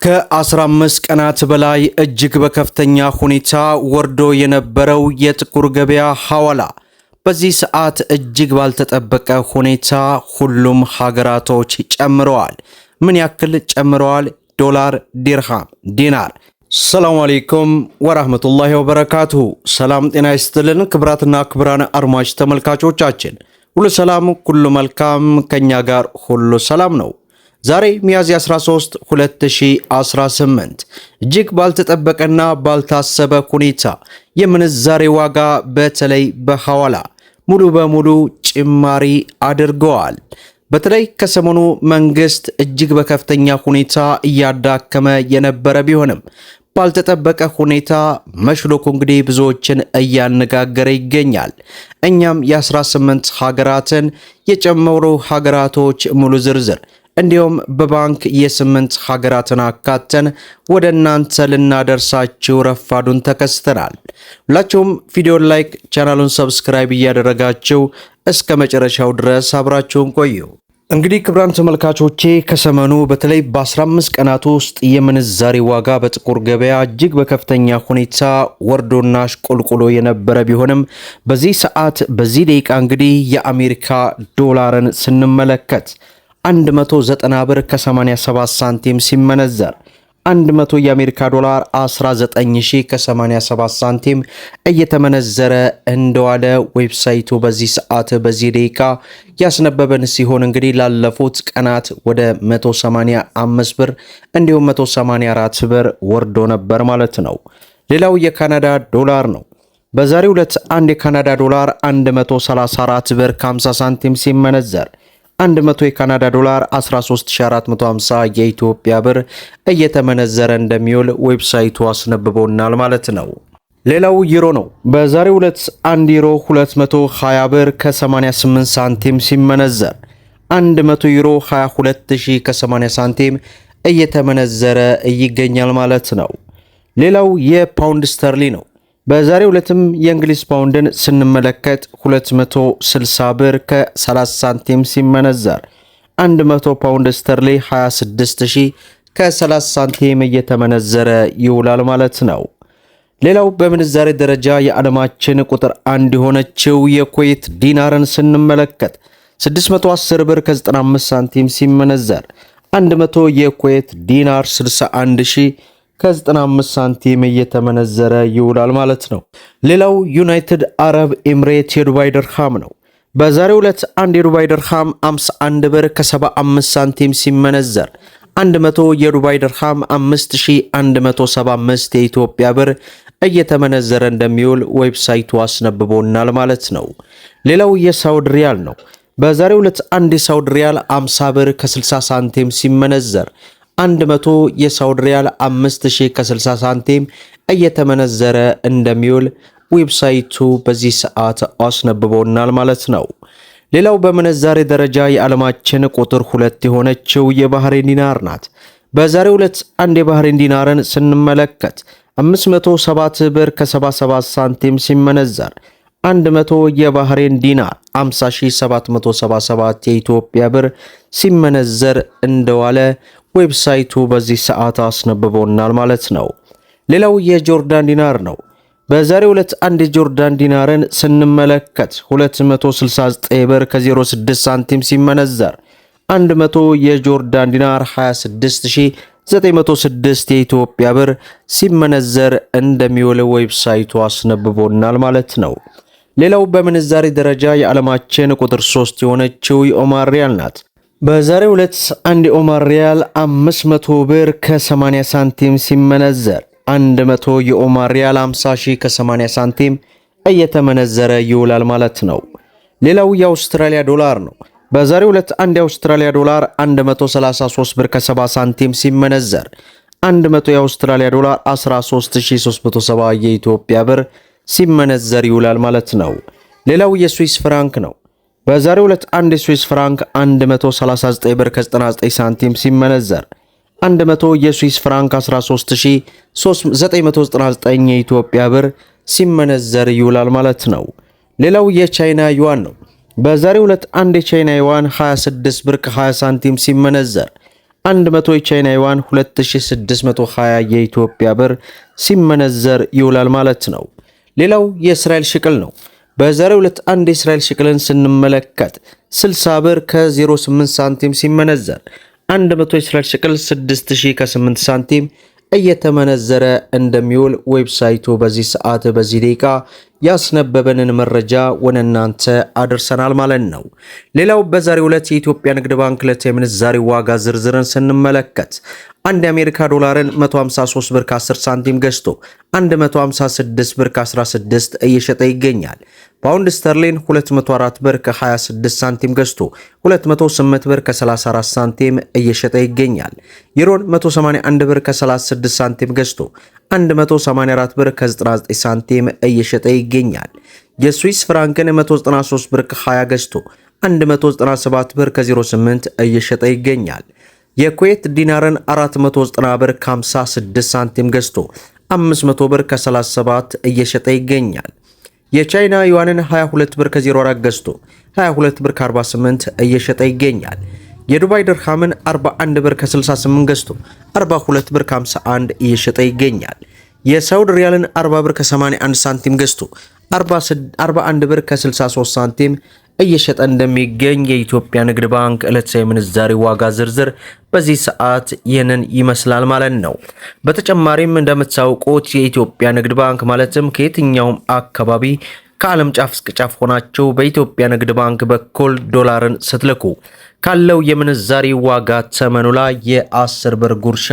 ከ15 ቀናት በላይ እጅግ በከፍተኛ ሁኔታ ወርዶ የነበረው የጥቁር ገበያ ሐዋላ በዚህ ሰዓት እጅግ ባልተጠበቀ ሁኔታ ሁሉም ሀገራቶች ጨምረዋል። ምን ያክል ጨምረዋል? ዶላር፣ ዲርሃም፣ ዲናር። ሰላም አለይኩም ወራህመቱላሂ ወበረካቱሁ። ሰላም ጤና ይስጥልን ክብራትና ክብራን አድማጭ ተመልካቾቻችን ሁሉ ሰላም ሁሉ መልካም፣ ከኛ ጋር ሁሉ ሰላም ነው። ዛሬ ሚያዝያ 13 2018 እጅግ ባልተጠበቀና ባልታሰበ ሁኔታ የምንዛሬ ዋጋ በተለይ በሐዋላ ሙሉ በሙሉ ጭማሪ አድርገዋል። በተለይ ከሰሞኑ መንግስት እጅግ በከፍተኛ ሁኔታ እያዳከመ የነበረ ቢሆንም ባልተጠበቀ ሁኔታ መሽሎኩ እንግዲህ ብዙዎችን እያነጋገረ ይገኛል። እኛም የ18 ሀገራትን የጨመሩ ሀገራቶች ሙሉ ዝርዝር እንዲሁም በባንክ የ8 ሀገራትን አካተን ወደ እናንተ ልናደርሳችሁ ረፋዱን ተከስተናል። ሁላችሁም ቪዲዮን ላይክ፣ ቻናሉን ሰብስክራይብ እያደረጋችሁ እስከ መጨረሻው ድረስ አብራችሁን ቆዩ። እንግዲህ ክቡራን ተመልካቾቼ ከሰሞኑ በተለይ በ15 ቀናት ውስጥ የምንዛሬ ዋጋ በጥቁር ገበያ እጅግ በከፍተኛ ሁኔታ ወርዶና አሽቆልቁሎ የነበረ ቢሆንም በዚህ ሰዓት በዚህ ደቂቃ እንግዲህ የአሜሪካ ዶላርን ስንመለከት 190 ብር ከ87 ሳንቲም ሲመነዘር 100 የአሜሪካ ዶላር 19000 ከ87 ሳንቲም እየተመነዘረ እንደዋለ ዌብሳይቱ በዚህ ሰዓት በዚህ ደቂቃ ያስነበበን ሲሆን እንግዲህ ላለፉት ቀናት ወደ 185 ብር እንዲሁም 184 ብር ወርዶ ነበር ማለት ነው። ሌላው የካናዳ ዶላር ነው። በዛሬው ዕለት አንድ የካናዳ ዶላር 134 ብር ከ50 ሳንቲም ሲመነዘር 100 የካናዳ ዶላር 13450 የኢትዮጵያ ብር እየተመነዘረ እንደሚውል ዌብሳይቱ አስነብቦናል ማለት ነው። ሌላው ዩሮ ነው። በዛሬው ዕለት 1 ዩሮ 220 ብር ከ88 ሳንቲም ሲመነዘር 100 ዩሮ 22000 ከ80 ሳንቲም እየተመነዘረ ይገኛል ማለት ነው። ሌላው የፓውንድ ስተርሊ ነው። በዛሬው ዕለትም የእንግሊዝ ፓውንድን ስንመለከት 260 ብር ከ30 ሳንቲም ሲመነዘር 100 ፓውንድ ስተርሊ 26000 ከ30 ሳንቲም እየተመነዘረ ይውላል ማለት ነው። ሌላው በምንዛሬ ደረጃ የዓለማችን ቁጥር 1 የሆነችው የኩዌት ዲናርን ስንመለከት 610 ብር ከ95 ሳንቲም ሲመነዘር 100 የኩዌት ዲናር 61000 ከ95 ሳንቲም እየተመነዘረ ይውላል ማለት ነው። ሌላው ዩናይትድ አረብ ኤምሬት የዱባይ ድርሃም ነው። በዛሬው ዕለት አንድ የዱባይ ድርሃም 51 ብር ከ75 ሳንቲም ሲመነዘር 100 የዱባይ ድርሃም 5175 የኢትዮጵያ ብር እየተመነዘረ እንደሚውል ዌብሳይቱ አስነብቦናል ማለት ነው። ሌላው የሳውዲ ሪያል ነው። በዛሬው ዕለት አንድ የሳውዲ ሪያል 50 ብር ከ60 ሳንቲም ሲመነዘር 100 የሳውዲ ሪያል 5000 ከ60 ሳንቲም እየተመነዘረ እንደሚውል ዌብሳይቱ በዚህ ሰዓት አስነብቦናል ማለት ነው። ሌላው በምንዛሬ ደረጃ የዓለማችን ቁጥር 2 የሆነችው የባህሬን ዲናር ናት። በዛሬው ዕለት አንድ የባህሬን ዲናርን ስንመለከት 507 ብር ከ77 ሳንቲም ሲመነዘር 100 የባህሬን ዲናር 50777 የኢትዮጵያ ብር ሲመነዘር እንደዋለ ዌብሳይቱ በዚህ ሰዓት አስነብቦናል ማለት ነው። ሌላው የጆርዳን ዲናር ነው። በዛሬው ዕለት አንድ የጆርዳን ዲናርን ስንመለከት 269 ብር ከ06 ሳንቲም ሲመነዘር 100 የጆርዳን ዲናር 26906 የኢትዮጵያ ብር ሲመነዘር እንደሚውል ዌብሳይቱ አስነብቦናል ማለት ነው። ሌላው በምንዛሬ ደረጃ የዓለማችን ቁጥር 3 የሆነችው የኦማር ሪያል ናት። በዛሬው ዕለት አንድ የኦማር ሪያል 500 ብር ከ80 ሳንቲም ሲመነዘር 100 የኦማር ሪያል 50000 ከ80 ሳንቲም እየተመነዘረ ይውላል ማለት ነው። ሌላው የአውስትራሊያ ዶላር ነው። በዛሬው ዕለት አንድ የአውስትራሊያ ዶላር 133 ብር ከ70 ሳንቲም ሲመነዘር 100 የአውስትራሊያ ዶላር 13370 የኢትዮጵያ ብር ሲመነዘር ይውላል ማለት ነው። ሌላው የስዊስ ፍራንክ ነው። በዛሬው ዕለት አንድ የስዊስ ፍራንክ 139 ብር ከ99 ሳንቲም ሲመነዘር 100 የስዊስ ፍራንክ 13999 የኢትዮጵያ ብር ሲመነዘር ይውላል ማለት ነው። ሌላው የቻይና ዩዋን ነው። በዛሬው ዕለት አንድ የቻይና ዩዋን 26 ብር ከ20 ሳንቲም ሲመነዘር 100 የቻይና ዩዋን 2620 የኢትዮጵያ ብር ሲመነዘር ይውላል ማለት ነው። ሌላው የእስራኤል ሽቅል ነው። በዛሬው ዕለት አንድ የእስራኤል ሽቅልን ስንመለከት 60 ብር ከ08 ሳንቲም ሲመነዘር 100 የእስራኤል ሽቅል 6000 ከ8 ሳንቲም እየተመነዘረ እንደሚውል ዌብሳይቱ በዚህ ሰዓት በዚህ ደቂቃ ያስነበበንን መረጃ ወደ እናንተ አድርሰናል ማለት ነው። ሌላው በዛሬው ዕለት የኢትዮጵያ ንግድ ባንክ ዕለታዊ የምንዛሬ ዋጋ ዝርዝርን ስንመለከት አንድ የአሜሪካ ዶላርን 153 ብር ከ10 ሳንቲም ገዝቶ 156 ብር ከ16 እየሸጠ ይገኛል። ፓውንድ ስተርሊን 204 ብር ከ26 ሳንቲም ገዝቶ 208 ብር ከ34 ሳንቲም እየሸጠ ይገኛል። ዩሮን 181 ብር ከ36 ሳንቲም ገዝቶ 184 ብር ከ99 ሳንቲም እየሸጠ ይገኛል። የስዊስ ፍራንክን 193 ብር ከ20 ገዝቶ 197 ብር ከ08 እየሸጠ ይገኛል። የኩዌት ዲናርን 490 ብር ከ56 ሳንቲም ገዝቶ 500 ብር ከ37 እየሸጠ ይገኛል። የቻይና ዩዋንን 22 ብር ከ04 ገዝቶ 22 ብር ከ48 እየሸጠ ይገኛል። የዱባይ ድርሃምን 41 ብር ከ68 ገዝቶ 42 ብር ከ51 እየሸጠ ይገኛል። የሳውዲ ሪያልን 40 ብር ከ81 ሳንቲም ገዝቶ 41 ብር ከ63 ሳንቲም እየሸጠ እንደሚገኝ የኢትዮጵያ ንግድ ባንክ ዕለታዊ ምንዛሬ ዋጋ ዝርዝር በዚህ ሰዓት ይህንን ይመስላል ማለት ነው። በተጨማሪም እንደምታውቁት የኢትዮጵያ ንግድ ባንክ ማለትም ከየትኛውም አካባቢ ከዓለም ጫፍ እስከ ጫፍ ሆናችሁ በኢትዮጵያ ንግድ ባንክ በኩል ዶላርን ስትልኩ ካለው የምንዛሬ ዋጋ ተመኑ ላይ የ10 ብር ጉርሻ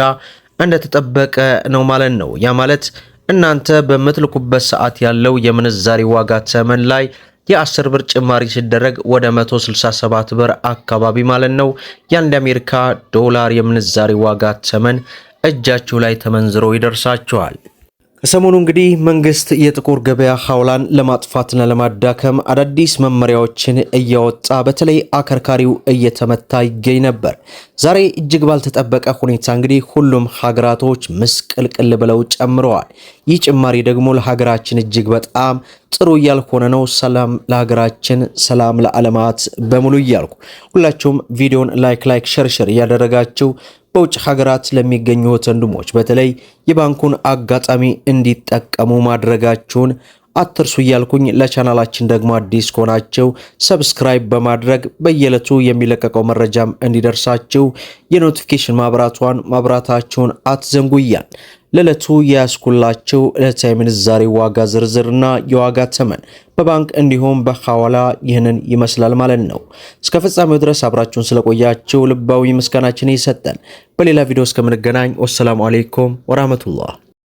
እንደተጠበቀ ነው ማለት ነው። ያ ማለት እናንተ በምትልኩበት ሰዓት ያለው የምንዛሬ ዋጋ ተመን ላይ የ10 ብር ጭማሪ ሲደረግ ወደ 167 ብር አካባቢ ማለት ነው የአንድ አሜሪካ ዶላር የምንዛሬ ዋጋ ተመን እጃችሁ ላይ ተመንዝሮ ይደርሳችኋል። ከሰሞኑ እንግዲህ መንግስት የጥቁር ገበያ ሐዋላን ለማጥፋትና ለማዳከም አዳዲስ መመሪያዎችን እያወጣ በተለይ አከርካሪው እየተመታ ይገኝ ነበር። ዛሬ እጅግ ባልተጠበቀ ሁኔታ እንግዲህ ሁሉም ሀገራቶች ምስቅልቅል ብለው ጨምረዋል። ይህ ጭማሪ ደግሞ ለሀገራችን እጅግ በጣም ጥሩ ያልሆነ ነው። ሰላም ለሀገራችን፣ ሰላም ለዓለማት በሙሉ እያልኩ ሁላችሁም ቪዲዮን ላይክ ሸር እያደረጋችሁ በውጭ ሀገራት ለሚገኙ ወንድሞች በተለይ የባንኩን አጋጣሚ እንዲጠቀሙ ማድረጋችሁን አትርሱ እያልኩኝ ለቻናላችን ደግሞ አዲስ ከሆናችሁ ሰብስክራይብ በማድረግ በየዕለቱ የሚለቀቀው መረጃም እንዲደርሳችሁ የኖቲፊኬሽን ማብራታችሁን አትዘንጉያል። ለዕለቱ ያስኩላችሁ ዕለታዊ ምንዛሬ ዋጋ ዝርዝርና የዋጋ ተመን በባንክ እንዲሁም በሐዋላ ይህንን ይመስላል ማለት ነው። እስከ ፍጻሜው ድረስ አብራችሁን ስለቆያችሁ ልባዊ ምስጋናችን ይሰጠን። በሌላ ቪዲዮ እስከምንገናኝ ወሰላሙ አለይኩም ወራህመቱላህ።